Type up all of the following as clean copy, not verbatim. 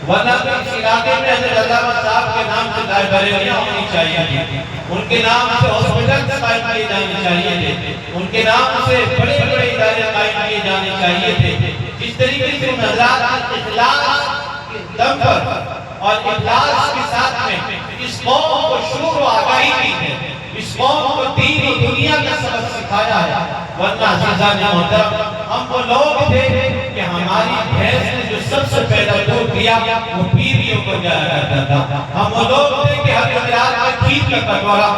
ورنہ اس علاقے میں حضرت علامہ صاحب کے نام سے لائبریریاں ہونی چاہیے تھی، ان کے نام سے ہاسپٹل قائم کیے جانے چاہیے تھے، ان کے نام سے بڑے بڑے ادارے قائم کیے جانے چاہیے تھے۔ جس طریقے سے ان حضرات اخلاص کے دم پر اور اخلاص کے ساتھ میں اس قوم کو شعور و آگاہی دی ہے، اس قوم کو دین و دنیا کا سبق سکھایا ہے۔ ورنہ عزیزان محترم، ہم وہ لوگ تھے کہ ہماری بھینس نے جو سب سے پہلا دودھ دیا وہ پیریوں کو جایا کرتا تھا۔ ہم وہ لوگ تھے کہ ہر جمعرات میں کھیر کا کٹورا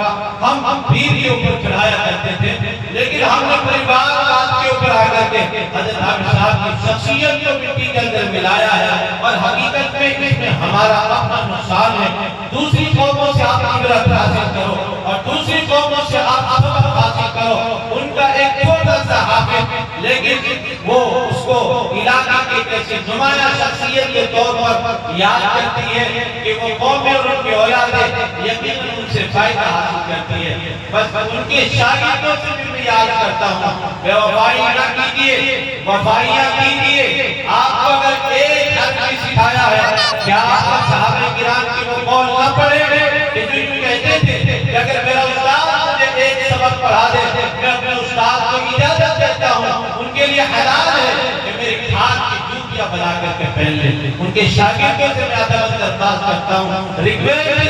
ہم پیریوں پر چڑھایا کرتے تھے، لیکن ہم نے پریوار بات کے اوپر آ کر کے حضرت حافظ صاحب کی شخصیت کو مٹی کے اندر ملایا ہے، اور حقیقت میں اس میں ہمارا اپنا نقصان ہے۔ دوسری قوموں سے آپ عبرت حاصل کرو اور دوسری قوموں سے آپ سبق حاصل کرو۔ ان کا ایک چھوٹا سا حافظ لیکن وہ اس کو علاقہ کے کسی نمایاں شخصیت کے طور پر یاد کرتی ہے کہ وہ قومیں اور ان کی اولادیں یقیناً ان سے فائدہ حاصل کرتی ہے۔ بس ان کے شاگردوں سے بھی میں یاد کرتا ہوں، بے وفائی نہ کیجیے، وفائیاں کیجیے۔ آپ کو اگر ایک حرف بھی سکھایا ہے، کیا آپ صحابہ کرام کی وہ قول نہ پڑھے کہ جو یوں کہتے تھے کہ اگر میرا استاد مجھے ایک سبق پڑھا دے، میں اپنے استاد کو اجازت دیتا ہوں، ان کے لیے حلال ہے کہ میری کھاد کی جوتیاں بنا کر کے پہن لے۔ ان کے شاگردوں سے میں ادب درخواست کرتا ہوں، ریکویسٹ ہے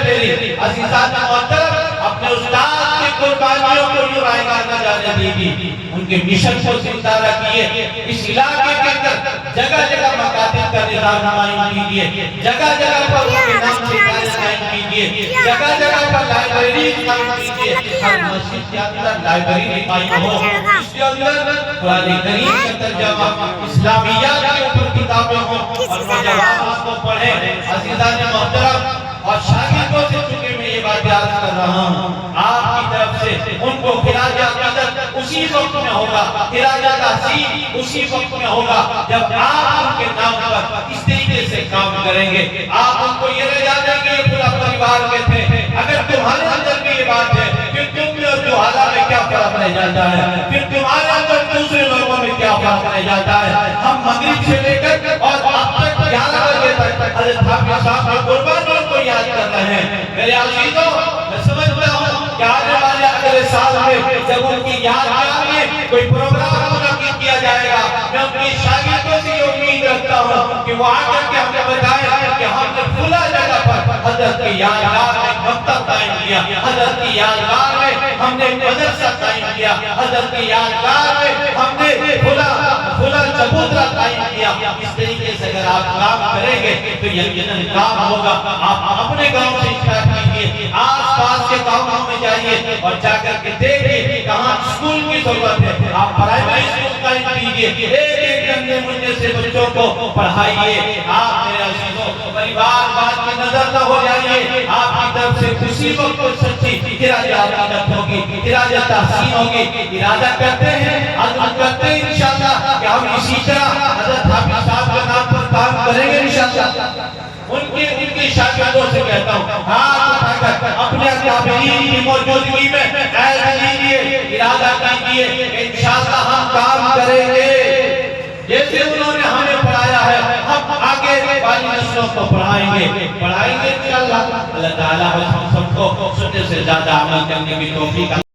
میری عزیزان محترم، اپنے استاد کی قربانیوں کو یوں رائگاں نہ جانے دیجیے، ان کے مشن کو زندہ رکھیے۔ اس علاقے کے اندر جگہ جگہ مکاتب کا نظام قائم کیجیے، جگہ جگہ پر ان کے نام سے ادارے قائم کیجیے، جگہ جگہ پر لائبریریز قائم کیجیے۔ ہر مسجد کے اندر لائبریری قائم ہو، اس کے اندر قرآن کریم کا ترجمہ، اسلامیات کے اوپر کتابیں ہوں اور نوجوان اس کو پڑھیں۔ عزیزان محترم، اور شاگردوں سے چونکہ میں یہ بات یاد کر رہا ہوں، آپ کی طرف سے ان کو خراج عقیدت اسی وقت میں ہوگا، خراج تحسین اسی وقت میں ہوگا جب آپ ان کے نام پر اس طریقے سے کام کریں گے۔ آپ ان کو یہ رہ جانے کہ یہ پورا پریوار کے تھے۔ اگر تمہارے اندر بھی یہ بات ہے، پھر تم میں اور جوہالہ میں کیا فرق رہ جاتا ہے، پھر تمہارے اندر دوسرے لوگوں میں کیا فرق رہ جاتا ہے۔ ہم مغرب سے لے کر اور اب تک 11 بجے تک حضرت حافظ صاحب کے قربانیوں کو یاد کر رہے ہیں۔ میرے عزیزوں، میں سمجھتا ہوں کہ آنے والے اگلے سال میں جب ان کی یادگار میں کوئی پروگرام منعقد کیا جائے گا، میں اپنی شاگردوں سے یہ امید رکھتا ہوں کہ وہ آ کر کے ہمیں بتائیں کہ ہم نے فلاں جگہ پر حضرت کی یادگار میں مکتب قائم کیا، حضرت کی یادگار میں ہم نے مدرسہ قائم کیا، حضرت کی یادگار میں ہم نے فلاں چبوترا قائم کیا۔ اس طریقے سے اگر آپ کام کریں گے تو یقیناً کام ہوگا۔ آپ اپنے گاؤں سے اسٹارٹ کیجیے، آس پاس کے گاؤں میں جائیے اور جا کر کے دیکھیے کہاں اسکول کی ضرورت ہے، آپ پرائمری اسکول قائم کیجیے، ایک گندے منڈے سے بچوں کو پڑھائیے۔ آپ میرے عزیزوں، پریوار بات کی نظر نہ ہو جائیے، آپ کی طرف سے اسی وقت سچی خراج عقیدت ہوگی، خراج تحسین ہوگی۔ ارادہ کرتے ہیں، عزم کرتے ہیں انشاءاللہ کہ ہم اسی طرح حضرت حافظ صاحب کے نام پر کام کریں گے انشاءاللہ۔ ان کی شاگردوں سے کہتا ہوں، ہاتھ اٹھا کر اپنے اکابرین کی موجودگی میں عہد لیجیے، ارادہ کیجیے کہ انشاءاللہ ہم کام کریں گے جیسے انہوں نے ہمیں پڑھایا ہے، ہم آگے والی نسلوں کو پڑھائیں گے انشاءاللہ۔ اللہ تعالیٰ ہم سب کو سب سے زیادہ عمل کرنے کی توفیق